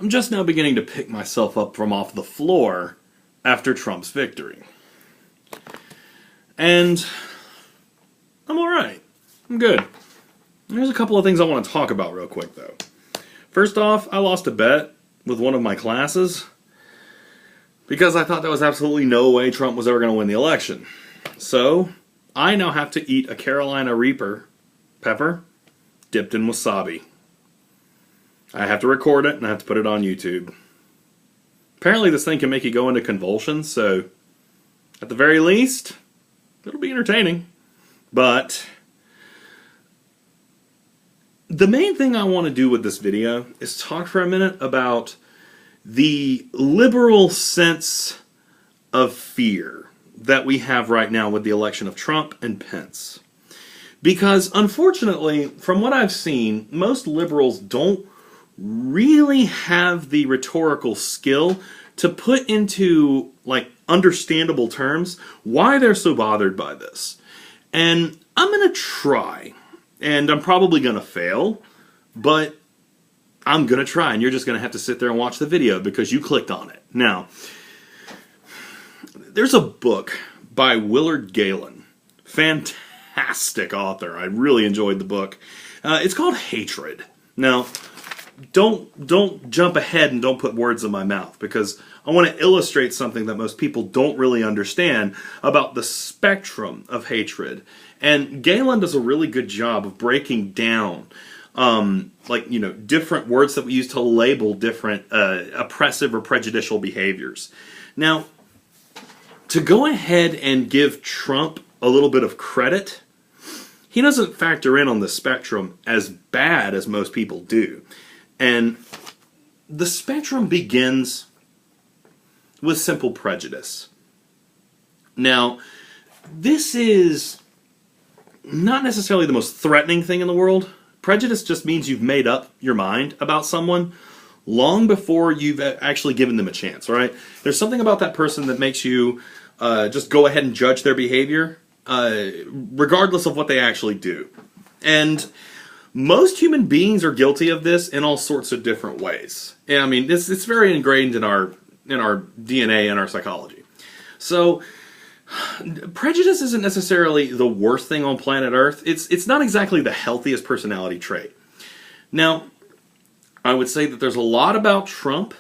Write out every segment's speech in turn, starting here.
I'm just now beginning to pick myself up from off the floor after Trump's victory. And I'm alright. I'm good. There's a couple of things I want to talk about real quick, though. First off, I lost a bet with one of my classes because I thought there was absolutely no way Trump was ever going to win the election. So, I now have to eat a Carolina Reaper pepper dipped in wasabi. I have to record it and I have to put it on YouTube. Apparently this thing can make you go into convulsions, so at the very least, it'll be entertaining. But the main thing I want to do with this video is talk for a minute about the liberal sense of fear that we have right now with the election of Trump and Pence. Because unfortunately, from what I've seen, most liberals don't really have the rhetorical skill to put into understandable terms why they're so bothered by this. And I'm going to try, and I'm probably going to fail, but I'm going to try, and you're just going to have to sit there and watch the video because you clicked on it. Now, there's a book by Willard Galen. Fantastic author. I really enjoyed the book. It's called Hatred. Now, don't jump ahead and don't put words in my mouth, because I want to illustrate something that most people don't really understand about the spectrum of hatred. And Galen does a really good job of breaking down different words that we use to label different oppressive or prejudicial behaviors. Now, to go ahead and give Trump a little bit of credit, he doesn't factor in on the spectrum as bad as most people do. And the spectrum begins with simple prejudice. Now, this is not necessarily the most threatening thing in the world. Prejudice just means you've made up your mind about someone long before you've actually given them a chance, right? There's something about that person that makes you just go ahead and judge their behavior, regardless of what they actually do. And most human beings are guilty of this in all sorts of different ways. And I mean, it's very ingrained in our DNA and our psychology. So, prejudice isn't necessarily the worst thing on planet Earth. It's not exactly the healthiest personality trait. Now, I would say that there's a lot about Trump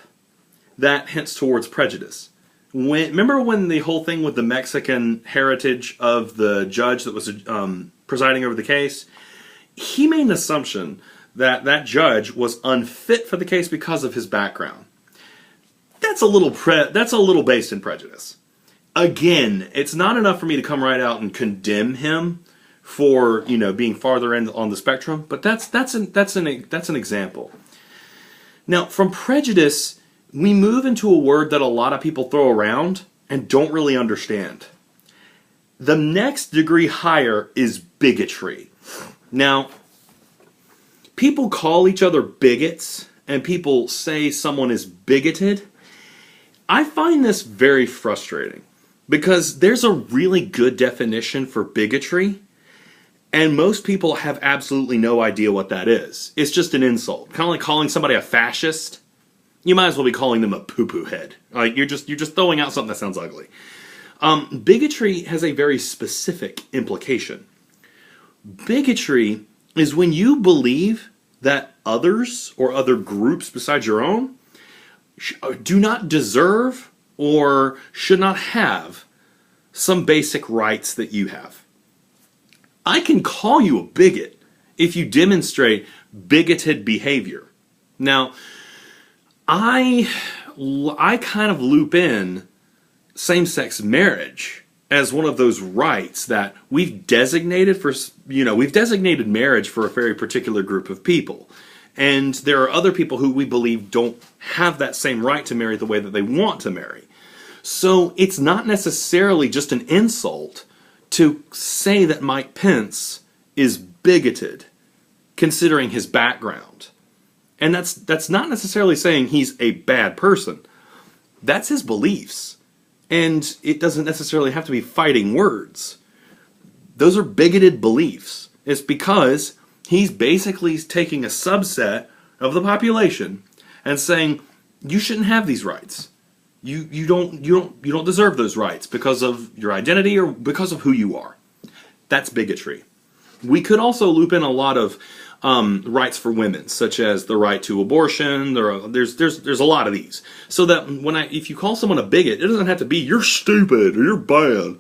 that hints towards prejudice. Remember when the whole thing with the Mexican heritage of the judge that was presiding over the case? He made an assumption that that judge was unfit for the case because of his background. That's a little based in prejudice. Again, it's not enough for me to come right out and condemn him for being farther in on the spectrum, but that's an example. Now, from prejudice, we move into a word that a lot of people throw around and don't really understand. The next degree higher is bigotry. Now, people call each other bigots, and people say someone is bigoted. I find this very frustrating, because there's a really good definition for bigotry, and most people have absolutely no idea what that is. It's just an insult. Kind of like calling somebody a fascist. You might as well be calling them a poo-poo head. Like you're just throwing out something that sounds ugly. Bigotry has a very specific implication. Bigotry is when you believe that others or other groups besides your own do not deserve or should not have some basic rights that you have. I can call you a bigot if you demonstrate bigoted behavior. Now, I kind of loop in same-sex marriage as one of those rights that we've designated for, we've designated marriage for a very particular group of people. And there are other people who we believe don't have that same right to marry the way that they want to marry. So it's not necessarily just an insult to say that Mike Pence is bigoted, considering his background. And that's not necessarily saying he's a bad person. That's his beliefs. And it doesn't necessarily have to be fighting words. Those are bigoted beliefs. It's because he's basically taking a subset of the population and saying, you shouldn't have these rights. You don't deserve those rights because of your identity or because of who you are. That's bigotry. We could also loop in a lot of rights for women, such as the right to abortion. There's a lot of these. So that if you call someone a bigot, it doesn't have to be you're stupid or you're bad.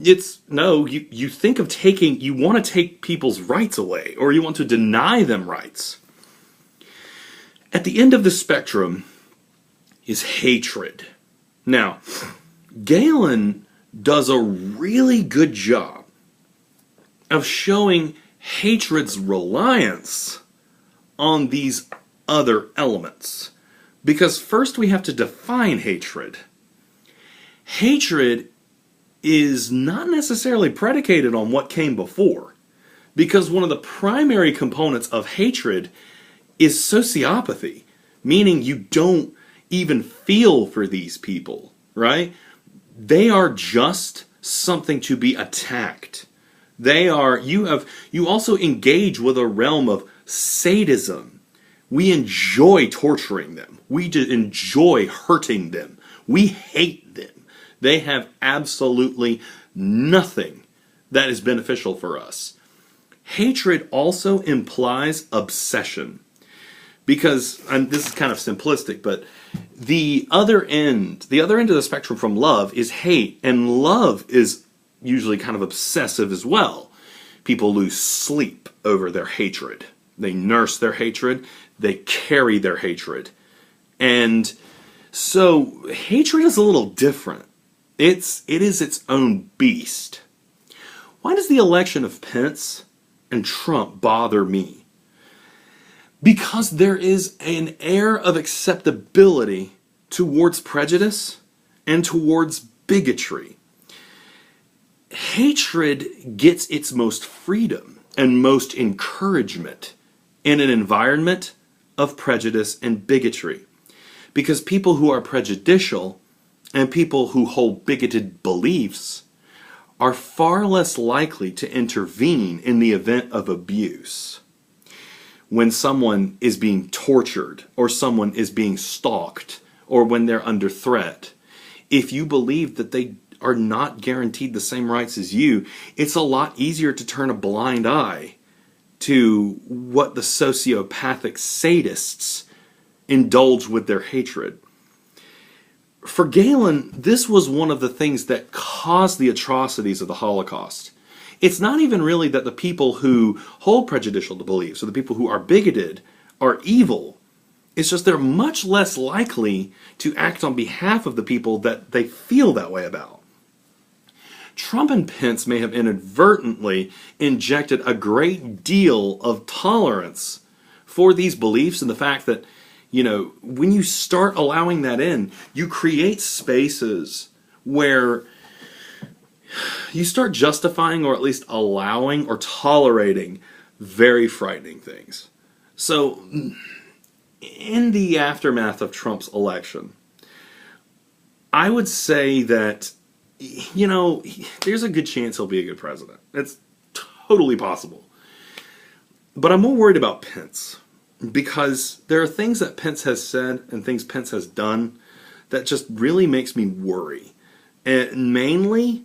It's no, you think of you want to take people's rights away, or you want to deny them rights. At the end of the spectrum is hatred. Now, Galen does a really good job of showing hatred's reliance on these other elements. Because first we have to define hatred. Hatred is not necessarily predicated on what came before. Because one of the primary components of hatred is sociopathy, meaning you don't even feel for these people, right? They are just something to be attacked. You also engage with a realm of sadism. We enjoy torturing them. We enjoy hurting them. We hate them. They have absolutely nothing that is beneficial for us. Hatred also implies obsession. Because, and this is kind of simplistic, but the other end of the spectrum from love is hate, and love is usually kind of obsessive as well. People lose sleep over their hatred. They nurse their hatred. They carry their hatred. And so hatred is a little different. It is its own beast. Why does the election of Pence and Trump bother me? Because there is an air of acceptability towards prejudice and towards bigotry. Hatred gets its most freedom and most encouragement in an environment of prejudice and bigotry. Because people who are prejudicial and people who hold bigoted beliefs are far less likely to intervene in the event of abuse. When someone is being tortured, or someone is being stalked, or when they're under threat, if you believe that they are not guaranteed the same rights as you, it's a lot easier to turn a blind eye to what the sociopathic sadists indulge with their hatred. For Galen, this was one of the things that caused the atrocities of the Holocaust. It's not even really that the people who hold prejudicial beliefs or the people who are bigoted are evil. It's just they're much less likely to act on behalf of the people that they feel that way about. Trump and Pence may have inadvertently injected a great deal of tolerance for these beliefs, and the fact that, when you start allowing that in, you create spaces where you start justifying, or at least allowing or tolerating, very frightening things. So, in the aftermath of Trump's election, I would say that, there's a good chance he'll be a good president. It's totally possible. But I'm more worried about Pence, because there are things that Pence has said and things Pence has done that just really makes me worry. And mainly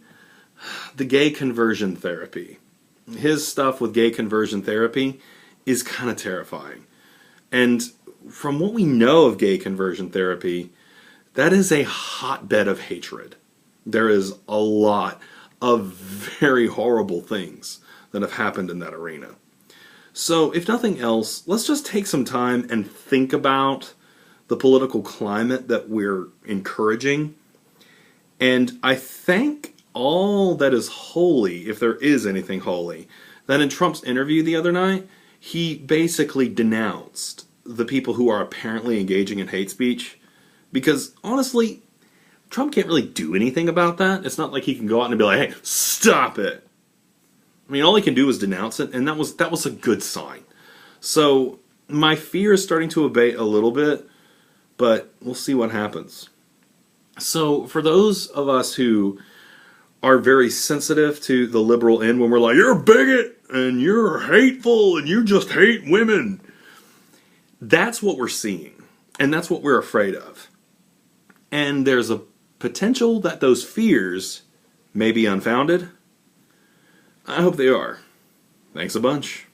the gay conversion therapy. His stuff with gay conversion therapy is kind of terrifying. And from what we know of gay conversion therapy, that is a hotbed of hatred. There is a lot of very horrible things that have happened in that arena. So, if nothing else, let's just take some time and think about the political climate that we're encouraging. And I think all that is holy, if there is anything holy, that in Trump's interview the other night, he basically denounced the people who are apparently engaging in hate speech. Because, honestly, Trump can't really do anything about that. It's not like he can go out and be like, hey, stop it. I mean, all he can do is denounce it, and that was a good sign. So, my fear is starting to abate a little bit, but we'll see what happens. So, for those of us who are very sensitive to the liberal end, when we're like, you're a bigot, and you're hateful, and you just hate women, that's what we're seeing. And that's what we're afraid of. And there's a potential that those fears may be unfounded. I hope they are. Thanks a bunch.